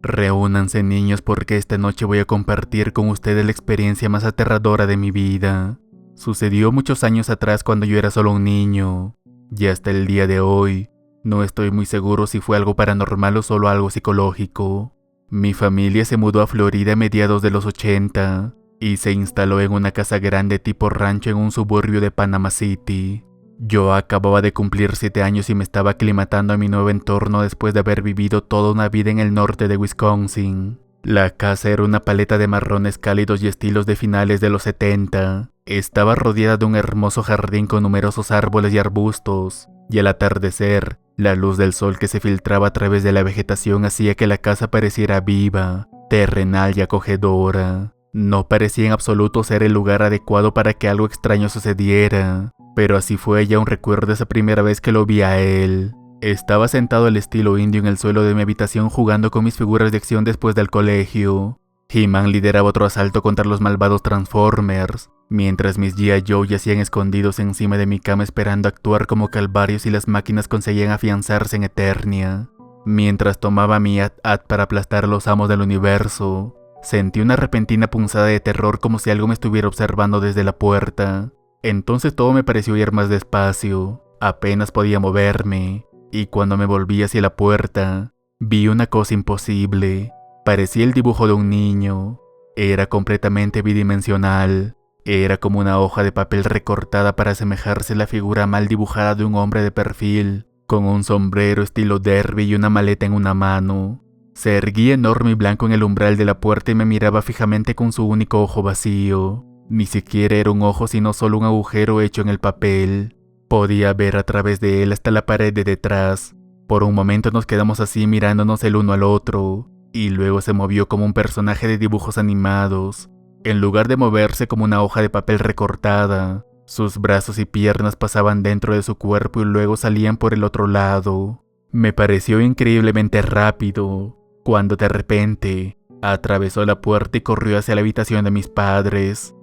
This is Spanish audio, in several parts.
Reúnanse, niños, porque esta noche voy a compartir con ustedes la experiencia más aterradora de mi vida. Sucedió muchos años atrás cuando yo era solo un niño, y hasta el día de hoy no estoy muy seguro si fue algo paranormal o solo algo psicológico. Mi familia se mudó a Florida a mediados de los 80 y se instaló en una casa grande tipo rancho en un suburbio de Panama City. Yo acababa de cumplir 7 años y me estaba aclimatando a mi nuevo entorno después de haber vivido toda una vida en el norte de Wisconsin. La casa era una paleta de marrones cálidos y estilos de finales de los 70. Estaba rodeada de un hermoso jardín con numerosos árboles y arbustos, y al atardecer, la luz del sol que se filtraba a través de la vegetación hacía que la casa pareciera viva, terrenal y acogedora. No parecía en absoluto ser el lugar adecuado para que algo extraño sucediera, pero así fue. Ya aún recuerdo esa primera vez que lo vi a él. Estaba sentado al estilo indio en el suelo de mi habitación jugando con mis figuras de acción después del colegio. He-Man lideraba otro asalto contra los malvados Transformers, mientras mis G.I. Joe yacían escondidos encima de mi cama esperando actuar como calvarios y las máquinas conseguían afianzarse en Eternia. Mientras tomaba mi at-at para aplastar a los amos del universo, sentí una repentina punzada de terror como si algo me estuviera observando desde la puerta. Entonces todo me pareció ir más despacio, apenas podía moverme, y cuando me volví hacia la puerta, vi una cosa imposible. Parecía el dibujo de un niño. Era completamente bidimensional. Era como una hoja de papel recortada para asemejarse a la figura mal dibujada de un hombre de perfil, con un sombrero estilo derby y una maleta en una mano. Se erguía enorme y blanco en el umbral de la puerta y me miraba fijamente con su único ojo vacío. Ni siquiera era un ojo, sino solo un agujero hecho en el papel. Podía ver a través de él hasta la pared de detrás. Por un momento nos quedamos así mirándonos el uno al otro, y luego se movió como un personaje de dibujos animados. En lugar de moverse como una hoja de papel recortada, sus brazos y piernas pasaban dentro de su cuerpo y luego salían por el otro lado. Me pareció increíblemente rápido, cuando de repente atravesó la puerta y corrió hacia la habitación de mis padres.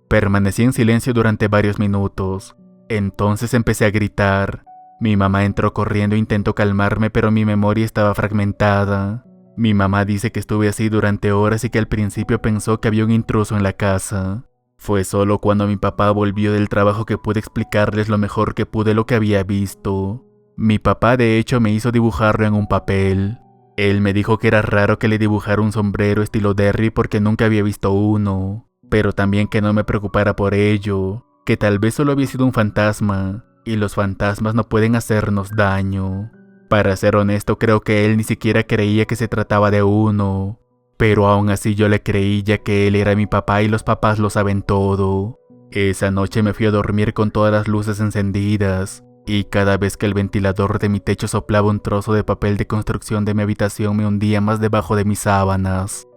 Permanecí en silencio durante varios minutos. Entonces empecé a gritar. Mi mamá entró corriendo e intentó calmarme, pero mi memoria estaba fragmentada. Mi mamá dice que estuve así durante horas y que al principio pensó que había un intruso en la casa. Fue solo cuando mi papá volvió del trabajo que pude explicarles lo mejor que pude lo que había visto. Mi papá de hecho me hizo dibujarlo en un papel. Él me dijo que era raro que le dibujara un sombrero estilo derby porque nunca había visto uno, pero también que no me preocupara por ello, que tal vez solo había sido un fantasma, y los fantasmas no pueden hacernos daño. Para ser honesto, creo que él ni siquiera creía que se trataba de uno, pero aún así yo le creí, ya que él era mi papá y los papás lo saben todo. Esa noche me fui a dormir con todas las luces encendidas, y cada vez que el ventilador de mi techo soplaba un trozo de papel de construcción de mi habitación me hundía más debajo de mis sábanas.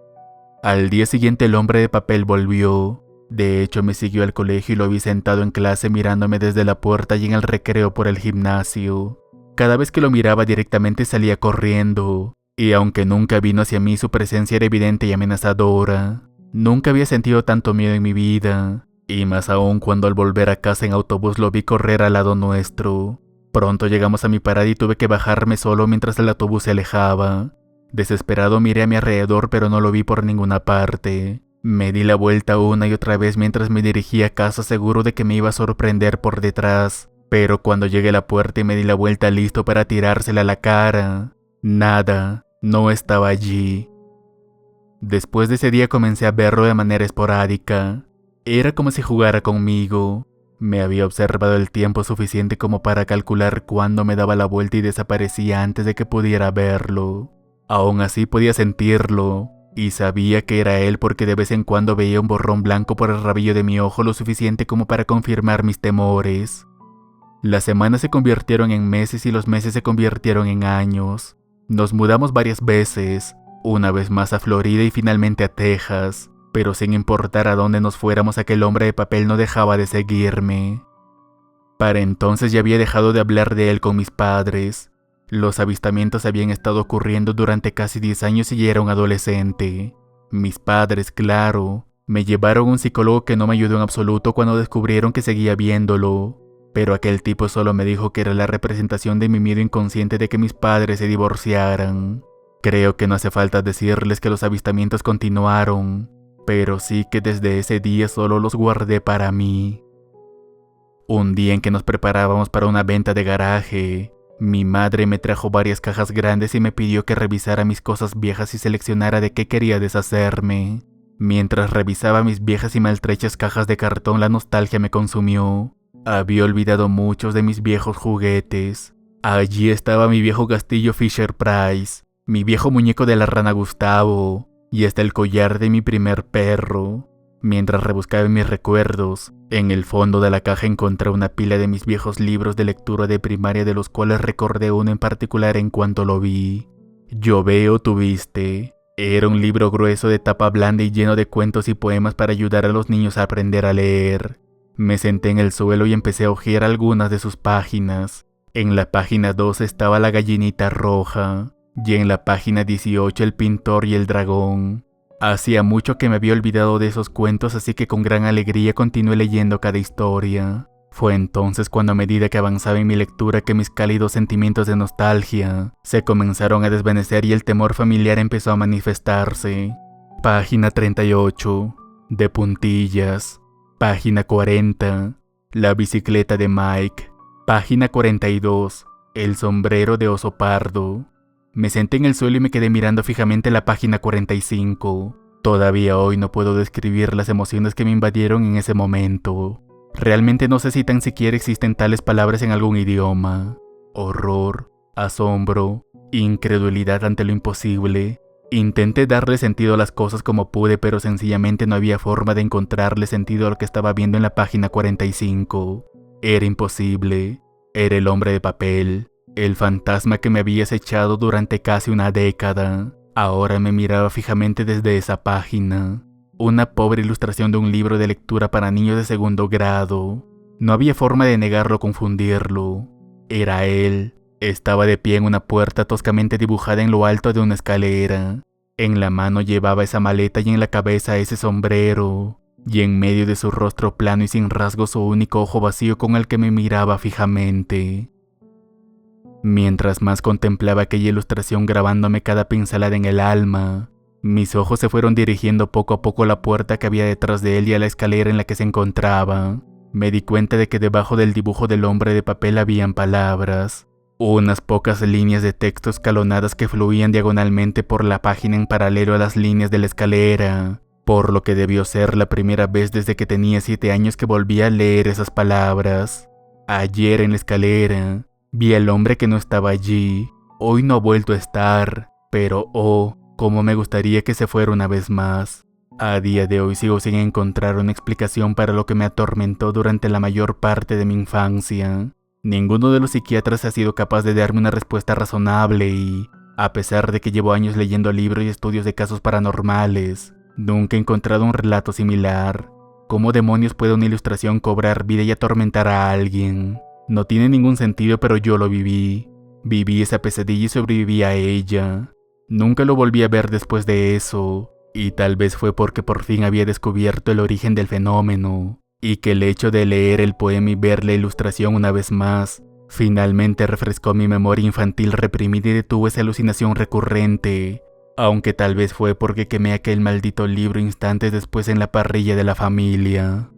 Al día siguiente el hombre de papel volvió. De hecho, me siguió al colegio y lo vi sentado en clase mirándome desde la puerta y en el recreo por el gimnasio. Cada vez que lo miraba directamente salía corriendo, y aunque nunca vino hacia mí, su presencia era evidente y amenazadora. Nunca había sentido tanto miedo en mi vida, y más aún cuando al volver a casa en autobús lo vi correr al lado nuestro. Pronto llegamos a mi parada y tuve que bajarme solo mientras el autobús se alejaba. Desesperado miré a mi alrededor, pero no lo vi por ninguna parte. Me di la vuelta una y otra vez mientras me dirigía a casa, seguro de que me iba a sorprender por detrás. Pero cuando llegué a la puerta y me di la vuelta listo para tirársela a la cara, nada, no estaba allí. Después de ese día comencé a verlo de manera esporádica. Era como si jugara conmigo. Me había observado el tiempo suficiente como para calcular cuándo me daba la vuelta y desaparecía antes de que pudiera verlo. Aún así podía sentirlo, y sabía que era él porque de vez en cuando veía un borrón blanco por el rabillo de mi ojo, lo suficiente como para confirmar mis temores. Las semanas se convirtieron en meses y los meses se convirtieron en años. Nos mudamos varias veces, una vez más a Florida y finalmente a Texas, pero sin importar a dónde nos fuéramos, aquel hombre de papel no dejaba de seguirme. Para entonces ya había dejado de hablar de él con mis padres. Los avistamientos habían estado ocurriendo durante casi 10 años y ya era un adolescente. Mis padres, claro, me llevaron a un psicólogo que no me ayudó en absoluto cuando descubrieron que seguía viéndolo. Pero aquel tipo solo me dijo que era la representación de mi miedo inconsciente de que mis padres se divorciaran. Creo que no hace falta decirles que los avistamientos continuaron, pero sí que desde ese día solo los guardé para mí. Un día en que nos preparábamos para una venta de garaje, mi madre me trajo varias cajas grandes y me pidió que revisara mis cosas viejas y seleccionara de qué quería deshacerme. Mientras revisaba mis viejas y maltrechas cajas de cartón, la nostalgia me consumió. Había olvidado muchos de mis viejos juguetes. Allí estaba mi viejo castillo Fisher Price, mi viejo muñeco de la rana Gustavo y hasta el collar de mi primer perro. Mientras rebuscaba en mis recuerdos, en el fondo de la caja encontré una pila de mis viejos libros de lectura de primaria, de los cuales recordé uno en particular en cuanto lo vi. Yo veo, tú viste. Era un libro grueso de tapa blanda y lleno de cuentos y poemas para ayudar a los niños a aprender a leer. Me senté en el suelo y empecé a hojear algunas de sus páginas. En la página 2 estaba la gallinita roja, y en la página 18 el pintor y el dragón. Hacía mucho que me había olvidado de esos cuentos, así que con gran alegría continué leyendo cada historia. Fue entonces cuando, a medida que avanzaba en mi lectura, que mis cálidos sentimientos de nostalgia se comenzaron a desvanecer y el temor familiar empezó a manifestarse. Página 38. De puntillas. Página 40. La bicicleta de Mike. Página 42. El sombrero de oso pardo. Me senté en el suelo y me quedé mirando fijamente la página 45. Todavía hoy no puedo describir las emociones que me invadieron en ese momento. Realmente no sé si tan siquiera existen tales palabras en algún idioma. Horror, asombro, incredulidad ante lo imposible. Intenté darle sentido a las cosas como pude, pero sencillamente no había forma de encontrarle sentido a lo que estaba viendo en la página 45. Era imposible. Era el hombre de papel. El fantasma que me había acechado durante casi una década, ahora me miraba fijamente desde esa página. Una pobre ilustración de un libro de lectura para niños de segundo grado. No había forma de negarlo o confundirlo. Era él. Estaba de pie en una puerta toscamente dibujada en lo alto de una escalera. En la mano llevaba esa maleta y en la cabeza ese sombrero. Y en medio de su rostro plano y sin rasgos, su único ojo vacío con el que me miraba fijamente. Mientras más contemplaba aquella ilustración grabándome cada pincelada en el alma, mis ojos se fueron dirigiendo poco a poco a la puerta que había detrás de él y a la escalera en la que se encontraba. Me di cuenta de que debajo del dibujo del hombre de papel habían palabras, unas pocas líneas de texto escalonadas que fluían diagonalmente por la página en paralelo a las líneas de la escalera, por lo que debió ser la primera vez desde que tenía 7 años que volvía a leer esas palabras. Ayer en la escalera vi al hombre que no estaba allí. Hoy no ha vuelto a estar, pero cómo me gustaría que se fuera una vez más. A día de hoy sigo sin encontrar una explicación para lo que me atormentó durante la mayor parte de mi infancia. Ninguno de los psiquiatras ha sido capaz de darme una respuesta razonable y, a pesar de que llevo años leyendo libros y estudios de casos paranormales, nunca he encontrado un relato similar. ¿Cómo demonios puede una ilustración cobrar vida y atormentar a alguien? No tiene ningún sentido, pero yo lo viví. Viví esa pesadilla y sobreviví a ella. Nunca lo volví a ver después de eso, y tal vez fue porque por fin había descubierto el origen del fenómeno, y que el hecho de leer el poema y ver la ilustración una vez más, finalmente refrescó mi memoria infantil reprimida y detuvo esa alucinación recurrente, aunque tal vez fue porque quemé aquel maldito libro instantes después en la parrilla de la familia.